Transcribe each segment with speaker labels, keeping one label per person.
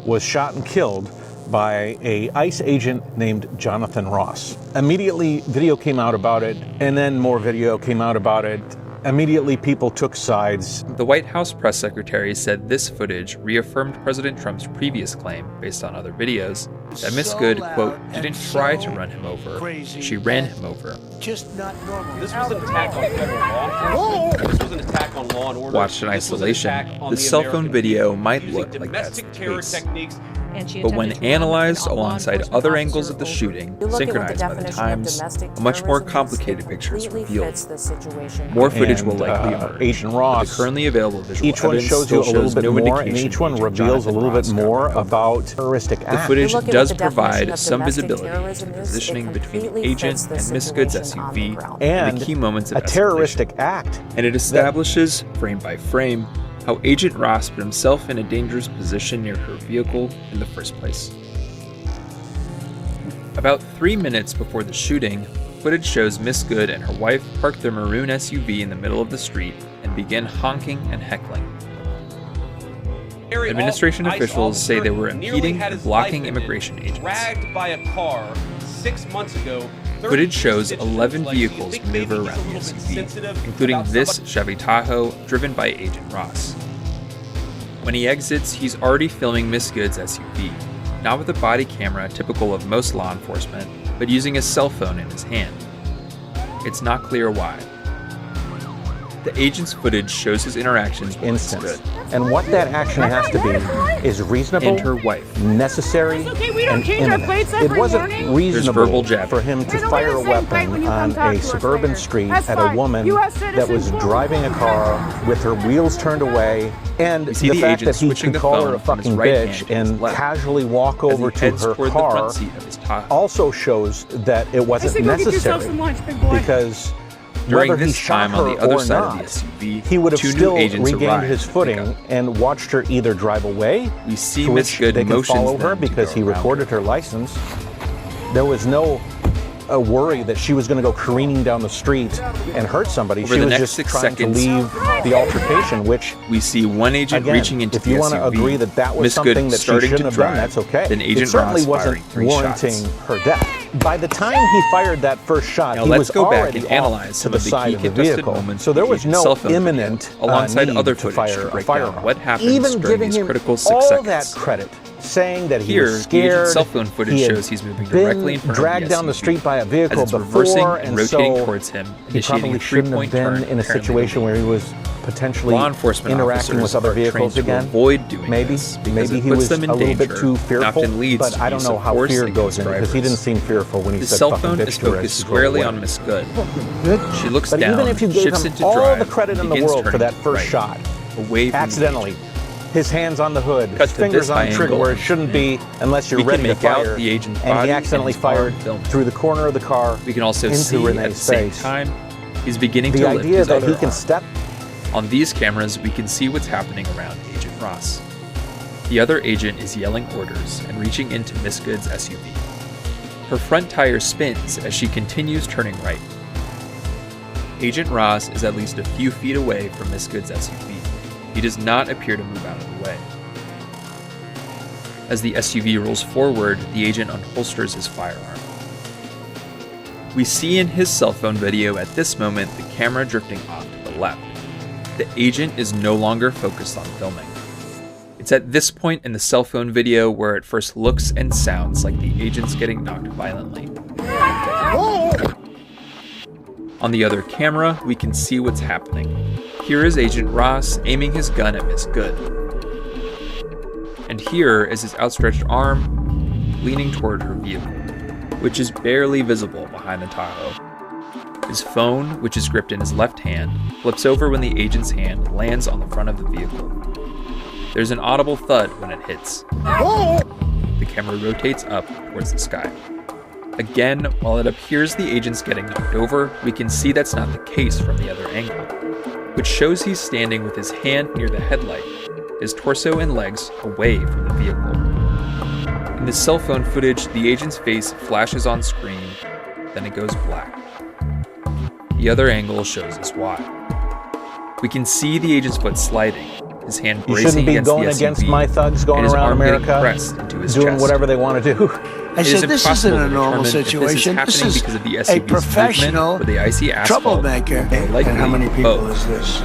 Speaker 1: was shot and killed by an ICE agent named Jonathan Ross. Immediately, video came out about it, and then more video came out about it. Immediately, people took sides.
Speaker 2: The White House press secretary said this footage reaffirmed President Trump's previous claim, based on other videos, that Miss Good, quote, didn't try to run him over, she ran him over.
Speaker 3: Just not normal. This was an attack on federal law. This was an attack on law and order.
Speaker 2: Watched in isolation, the cell phone video might look like that's the case. But when analyzed alongside other angles of the shooting, synchronized by the times, a much more complicated picture is revealed. More footage will likely emerge.
Speaker 1: Agent Ross,
Speaker 2: the currently available visual
Speaker 1: each one shows you a little bit more, and each one reveals a little bit more about terroristic acts.
Speaker 2: The footage does provide some visibility into the positioning between the agent and Miss Good's SUV and the key moments of
Speaker 1: a terroristic act.
Speaker 2: And it establishes, frame by frame, how Agent Ross put himself in a dangerous position near her vehicle in the first place. About 3 minutes before the shooting, footage shows Miss Good and her wife park their maroon SUV in the middle of the street and begin honking and heckling. Administration officials say they were impeding and blocking immigration agents.
Speaker 3: Dragged by a car 6 months ago.
Speaker 2: Footage shows 11 vehicles maneuver around the SUV, including this Chevy Tahoe driven by Agent Ross. When he exits, he's already filming Miss Good's SUV, not with a body camera typical of most law enforcement, but using a cell phone in his hand. It's not clear why. The agent's footage shows his interactions with Miss Good.
Speaker 1: And what that action has to be is reasonable,
Speaker 2: and her wife.
Speaker 1: Necessary, and imminent. It wasn't reasonable for him to fire a weapon on a suburban street at a woman that was driving a car with her wheels turned away, and the fact that he can call her a fucking bitch and casually walk over to her car also shows that it wasn't necessary, because
Speaker 2: during this time on the other side of the SUV,
Speaker 1: he would have still regained
Speaker 2: arrived
Speaker 1: his footing and watched her either drive away,
Speaker 2: we see Miss Good
Speaker 1: they can follow her
Speaker 2: them
Speaker 1: because he recorded her license. There was no worry that she was going to go careening down the street and hurt somebody.
Speaker 2: Over
Speaker 1: she
Speaker 2: the
Speaker 1: was
Speaker 2: next
Speaker 1: just
Speaker 2: 6
Speaker 1: trying
Speaker 2: seconds,
Speaker 1: to leave the altercation, which
Speaker 2: we see one agent
Speaker 1: again,
Speaker 2: reaching into
Speaker 1: if you
Speaker 2: the
Speaker 1: want to
Speaker 2: SUV,
Speaker 1: agree that that was
Speaker 2: Miss
Speaker 1: something
Speaker 2: Good
Speaker 1: that she
Speaker 2: starting
Speaker 1: shouldn't
Speaker 2: to
Speaker 1: have
Speaker 2: drive,
Speaker 1: done, that's okay.
Speaker 2: then Agent
Speaker 1: it certainly
Speaker 2: Ross
Speaker 1: wasn't
Speaker 2: firing 3
Speaker 1: warranting
Speaker 2: shots.
Speaker 1: her death. By the time he fired that first shot,
Speaker 2: Now
Speaker 1: he
Speaker 2: let's
Speaker 1: was
Speaker 2: go back
Speaker 1: already
Speaker 2: and analyze
Speaker 1: to
Speaker 2: some
Speaker 1: the
Speaker 2: of the
Speaker 1: side
Speaker 2: key
Speaker 1: of the
Speaker 2: contested
Speaker 1: vehicle,
Speaker 2: moments
Speaker 1: so there
Speaker 2: of the
Speaker 1: was
Speaker 2: agent's
Speaker 1: no
Speaker 2: cell phone
Speaker 1: imminent
Speaker 2: video, alongside
Speaker 1: need
Speaker 2: other
Speaker 1: to
Speaker 2: footage
Speaker 1: fire
Speaker 2: to
Speaker 1: a
Speaker 2: break down
Speaker 1: firearm.
Speaker 2: what happens
Speaker 1: Even
Speaker 2: during
Speaker 1: giving
Speaker 2: these
Speaker 1: him
Speaker 2: critical 6
Speaker 1: all
Speaker 2: seconds.
Speaker 1: that credit, saying that he
Speaker 2: Here,
Speaker 1: was scared,
Speaker 2: the agent's cell phone footage shows he's moving directly in front
Speaker 1: dragged
Speaker 2: of the
Speaker 1: down the
Speaker 2: SUV
Speaker 1: street by a vehicle
Speaker 2: as it's reversing
Speaker 1: before,
Speaker 2: and
Speaker 1: and
Speaker 2: rotating
Speaker 1: so
Speaker 2: towards him,
Speaker 1: he
Speaker 2: initiating
Speaker 1: probably
Speaker 2: a
Speaker 1: shouldn't have
Speaker 2: 3-point
Speaker 1: been
Speaker 2: turn,
Speaker 1: in a
Speaker 2: apparently
Speaker 1: situation where he was potentially
Speaker 2: law enforcement
Speaker 1: interacting with other vehicles again.
Speaker 2: To avoid doing
Speaker 1: maybe
Speaker 2: this because
Speaker 1: maybe
Speaker 2: it
Speaker 1: he
Speaker 2: puts
Speaker 1: was
Speaker 2: them in
Speaker 1: a little
Speaker 2: danger,
Speaker 1: bit too fearful,
Speaker 2: often leads
Speaker 1: but
Speaker 2: to
Speaker 1: I don't
Speaker 2: use
Speaker 1: know
Speaker 2: of
Speaker 1: how
Speaker 2: force
Speaker 1: fear
Speaker 2: against
Speaker 1: goes in, because he
Speaker 2: drivers.
Speaker 1: didn't seem fearful when he
Speaker 2: The
Speaker 1: said
Speaker 2: cell
Speaker 1: fucking
Speaker 2: phone
Speaker 1: bitch
Speaker 2: is
Speaker 1: to her as
Speaker 2: focused
Speaker 1: he drove
Speaker 2: squarely
Speaker 1: away.
Speaker 2: on Miss Good. She looks
Speaker 1: But
Speaker 2: down,
Speaker 1: even if you gave
Speaker 2: shifts
Speaker 1: him
Speaker 2: into
Speaker 1: all
Speaker 2: drive,
Speaker 1: the credit in the
Speaker 2: begins
Speaker 1: world for
Speaker 2: turning
Speaker 1: that first
Speaker 2: right,
Speaker 1: shot,
Speaker 2: away from
Speaker 1: accidentally, his hands on the hood,
Speaker 2: Cut
Speaker 1: his
Speaker 2: to
Speaker 1: fingers
Speaker 2: this
Speaker 1: on
Speaker 2: high
Speaker 1: the trigger
Speaker 2: angle.
Speaker 1: where it shouldn't be unless you're
Speaker 2: We can
Speaker 1: ready to
Speaker 2: make out
Speaker 1: fire,
Speaker 2: the agent's
Speaker 1: and
Speaker 2: body
Speaker 1: he accidentally
Speaker 2: and his arm
Speaker 1: fired
Speaker 2: filming.
Speaker 1: through the corner of the car
Speaker 2: We can also
Speaker 1: into
Speaker 2: see
Speaker 1: Renee's
Speaker 2: at the same
Speaker 1: face.
Speaker 2: time he's beginning
Speaker 1: The
Speaker 2: to lift
Speaker 1: idea
Speaker 2: his
Speaker 1: that
Speaker 2: other
Speaker 1: he can
Speaker 2: arm.
Speaker 1: step
Speaker 2: On these cameras, we can see what's happening around Agent Ross. The other agent is yelling orders and reaching into Miss Good's SUV. Her front tire spins as she continues turning right. Agent Ross is at least a few feet away from Miss Good's SUV. He does not appear to move out of the way. As the SUV rolls forward, the agent unholsters his firearm. We see in his cell phone video at this moment the camera drifting off to the left. The agent is no longer focused on filming. It's at this point in the cell phone video where it first looks and sounds like the agent's getting knocked violently. On the other camera, we can see what's happening. Here is Agent Ross aiming his gun at Miss Good. And here is his outstretched arm leaning toward her vehicle, which is barely visible behind the Tahoe. His phone, which is gripped in his left hand, flips over when the agent's hand lands on the front of the vehicle. There's an audible thud when it hits. The camera rotates up towards the sky. Again, while it appears the agent's getting knocked over, we can see that's not the case from the other angle, which shows he's standing with his hand near the headlight, his torso and legs away from the vehicle. In the cell phone footage, the agent's face flashes on screen, then it goes black. The other angle shows us why. We can see the agent's foot sliding, his hand
Speaker 1: You
Speaker 2: bracing
Speaker 1: shouldn't be
Speaker 2: against
Speaker 1: going
Speaker 2: the SUV,
Speaker 1: against my thugs going
Speaker 2: and his
Speaker 1: around
Speaker 2: arm getting
Speaker 1: America,
Speaker 2: pressed into his
Speaker 1: doing
Speaker 2: chest.
Speaker 1: whatever they want to do.
Speaker 4: I said, this isn't a normal
Speaker 2: If
Speaker 4: situation.
Speaker 2: this
Speaker 4: This
Speaker 2: is
Speaker 4: is
Speaker 2: happening because of the
Speaker 4: a
Speaker 2: SUV's
Speaker 4: professional
Speaker 2: movement or the icy asphalt,
Speaker 4: troublemaker.
Speaker 2: or likely
Speaker 5: And how many people
Speaker 2: both.
Speaker 5: is this?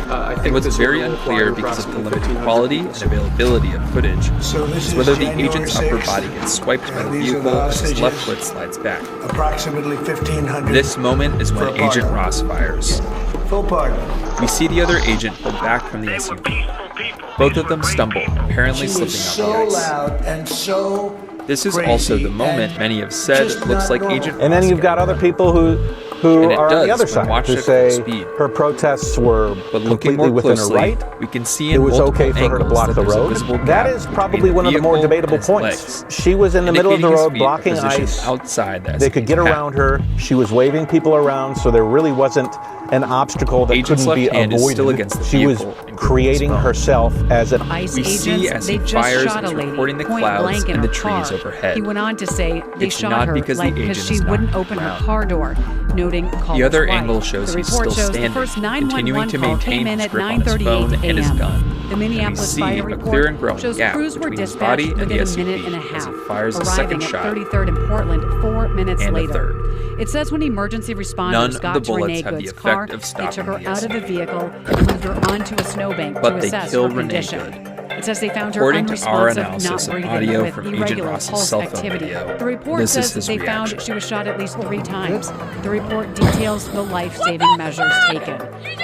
Speaker 2: And what's very unclear because of the limited quality and availability of footage
Speaker 5: So this
Speaker 2: is
Speaker 5: is
Speaker 2: whether the
Speaker 5: January
Speaker 2: agent's upper
Speaker 5: 6th.
Speaker 2: body gets swiped by the
Speaker 5: These are
Speaker 2: vehicle
Speaker 5: the
Speaker 2: and his left
Speaker 5: hostages.
Speaker 2: foot slides back.
Speaker 5: Approximately 1,500.
Speaker 2: This moment is when
Speaker 5: For a
Speaker 2: Agent
Speaker 5: pardon.
Speaker 2: Ross fires.
Speaker 5: Full pardon.
Speaker 2: We see the other agent pull back from the SUV. Both of them stumble, apparently
Speaker 4: She
Speaker 2: slipping
Speaker 4: was
Speaker 2: on
Speaker 4: so
Speaker 2: the ice.
Speaker 4: loud and so
Speaker 2: This is
Speaker 4: crazy
Speaker 2: also the moment
Speaker 4: and
Speaker 2: many have said
Speaker 4: just
Speaker 2: it looks
Speaker 4: not
Speaker 2: like
Speaker 4: normal.
Speaker 2: Agent
Speaker 1: And then
Speaker 2: Ross
Speaker 1: you've got other people who
Speaker 2: And it
Speaker 1: are on
Speaker 2: does
Speaker 1: the other
Speaker 2: when
Speaker 1: side,
Speaker 2: watched
Speaker 1: who
Speaker 2: at full
Speaker 1: say
Speaker 2: speed.
Speaker 1: her protests were
Speaker 2: But looking
Speaker 1: completely
Speaker 2: more
Speaker 1: within her
Speaker 2: closely,
Speaker 1: right.
Speaker 2: we can see
Speaker 1: It
Speaker 2: in
Speaker 1: was
Speaker 2: multiple
Speaker 1: okay for her to
Speaker 2: angles
Speaker 1: block
Speaker 2: that
Speaker 1: the
Speaker 2: there's a
Speaker 1: road.
Speaker 2: visible
Speaker 1: That
Speaker 2: gap
Speaker 1: is probably
Speaker 2: between
Speaker 1: one of the more
Speaker 2: vehicle
Speaker 1: debatable
Speaker 2: and his
Speaker 1: points.
Speaker 2: legs,
Speaker 1: She was in the middle of the
Speaker 2: indicating his
Speaker 1: road
Speaker 2: feet are
Speaker 1: blocking
Speaker 2: positioned
Speaker 1: ice.
Speaker 2: outside the
Speaker 1: They could get
Speaker 2: SUV path.
Speaker 1: around her. She was waving people around, so there really wasn't an obstacle that
Speaker 2: Agent's
Speaker 1: couldn't be
Speaker 2: left hand is
Speaker 1: avoided.
Speaker 2: still against the
Speaker 1: She was
Speaker 2: vehicle and
Speaker 1: creating
Speaker 2: gripping his phone.
Speaker 1: herself as an
Speaker 6: ICE
Speaker 2: We
Speaker 6: agents,
Speaker 2: see as he
Speaker 6: they just
Speaker 2: fires
Speaker 6: shot a
Speaker 2: as
Speaker 6: lady
Speaker 2: recording the
Speaker 6: point
Speaker 2: clouds
Speaker 6: blank in
Speaker 2: and the
Speaker 6: her
Speaker 2: trees
Speaker 6: car.
Speaker 2: overhead.
Speaker 6: He went on to say they
Speaker 2: It's
Speaker 6: shot
Speaker 2: not
Speaker 6: her
Speaker 2: because the
Speaker 6: like
Speaker 2: agent
Speaker 6: because
Speaker 2: is
Speaker 6: she
Speaker 2: knocked
Speaker 6: wouldn't
Speaker 2: to the
Speaker 6: open her
Speaker 2: ground.
Speaker 6: car door, noting call
Speaker 2: The
Speaker 6: was
Speaker 2: other
Speaker 6: right.
Speaker 2: angle shows
Speaker 6: the
Speaker 2: he's
Speaker 6: report
Speaker 2: still
Speaker 6: shows
Speaker 2: standing,
Speaker 6: the first
Speaker 2: continuing
Speaker 6: 911
Speaker 2: to
Speaker 6: call
Speaker 2: maintain
Speaker 6: came in
Speaker 2: his
Speaker 6: at
Speaker 2: grip on his phone
Speaker 6: 9:38
Speaker 2: and his
Speaker 6: a.m.
Speaker 2: gun.
Speaker 6: The
Speaker 2: And we
Speaker 6: Minneapolis
Speaker 2: see
Speaker 6: fire
Speaker 2: a
Speaker 6: report
Speaker 2: clear and growing
Speaker 6: shows
Speaker 2: gap
Speaker 6: crews were
Speaker 2: between his
Speaker 6: dispatched
Speaker 2: body and the
Speaker 6: within a
Speaker 2: SUV
Speaker 6: minute and a
Speaker 2: as
Speaker 6: half,
Speaker 2: he fires a second
Speaker 6: arriving at
Speaker 2: shot
Speaker 6: 33rd and Portland 4 minutes
Speaker 2: and a
Speaker 6: later.
Speaker 2: third.
Speaker 6: It says when emergency responders
Speaker 2: None of
Speaker 6: got
Speaker 2: the
Speaker 6: to
Speaker 2: bullets
Speaker 6: Renée
Speaker 2: have the
Speaker 6: Good's
Speaker 2: effect
Speaker 6: car,
Speaker 2: of
Speaker 6: they
Speaker 2: stopping
Speaker 6: took her
Speaker 2: the
Speaker 6: out of the
Speaker 2: SUV.
Speaker 6: vehicle and moved her onto a snowbank
Speaker 2: But
Speaker 6: to
Speaker 2: they
Speaker 6: assess
Speaker 2: kill
Speaker 6: her
Speaker 2: Renée
Speaker 6: condition.
Speaker 2: Good.
Speaker 6: It says they found her
Speaker 2: According to our
Speaker 6: unresponsive,
Speaker 2: analysis
Speaker 6: not
Speaker 2: of
Speaker 6: breathing,
Speaker 2: audio
Speaker 6: with
Speaker 2: from Agent
Speaker 6: irregular
Speaker 2: Ross's
Speaker 6: pulse
Speaker 2: cell phone
Speaker 6: activity.
Speaker 2: video,
Speaker 6: The report
Speaker 2: this is
Speaker 6: says
Speaker 2: his
Speaker 6: they found
Speaker 2: reaction.
Speaker 6: she was shot at least 3 times. The report details the life-saving measures taken.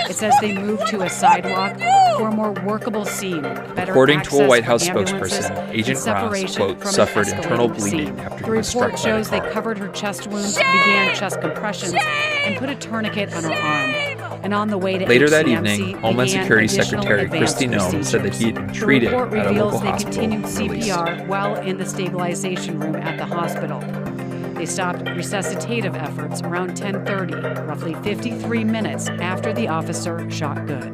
Speaker 6: It says they moved to a sidewalk for a more workable scene, better
Speaker 2: According to a
Speaker 6: access
Speaker 2: White
Speaker 6: for
Speaker 2: House
Speaker 6: ambulances,
Speaker 2: spokesperson,
Speaker 6: and
Speaker 2: Agent Ross,
Speaker 6: separation
Speaker 2: quote,
Speaker 6: from an
Speaker 2: suffered internal
Speaker 6: escalating
Speaker 2: bleeding
Speaker 6: scene.
Speaker 2: after
Speaker 6: The
Speaker 2: he was struck
Speaker 6: report
Speaker 2: by the
Speaker 6: shows they
Speaker 2: car.
Speaker 6: covered her chest wounds, began chest compressions, and put a tourniquet on her arm. And on the way to
Speaker 2: Later that
Speaker 6: HCMC,
Speaker 2: evening, Homeland
Speaker 6: began
Speaker 2: Security
Speaker 6: additional
Speaker 2: Secretary
Speaker 6: advanced
Speaker 2: Kristi Noem said that he had been
Speaker 6: procedures.
Speaker 2: treated
Speaker 6: The report
Speaker 2: at a
Speaker 6: reveals
Speaker 2: local
Speaker 6: they
Speaker 2: hospital
Speaker 6: continued
Speaker 2: and released.
Speaker 6: CPR while in the stabilization room at the hospital. They stopped resuscitative efforts around 10:30, roughly 53 minutes after the officer shot Good.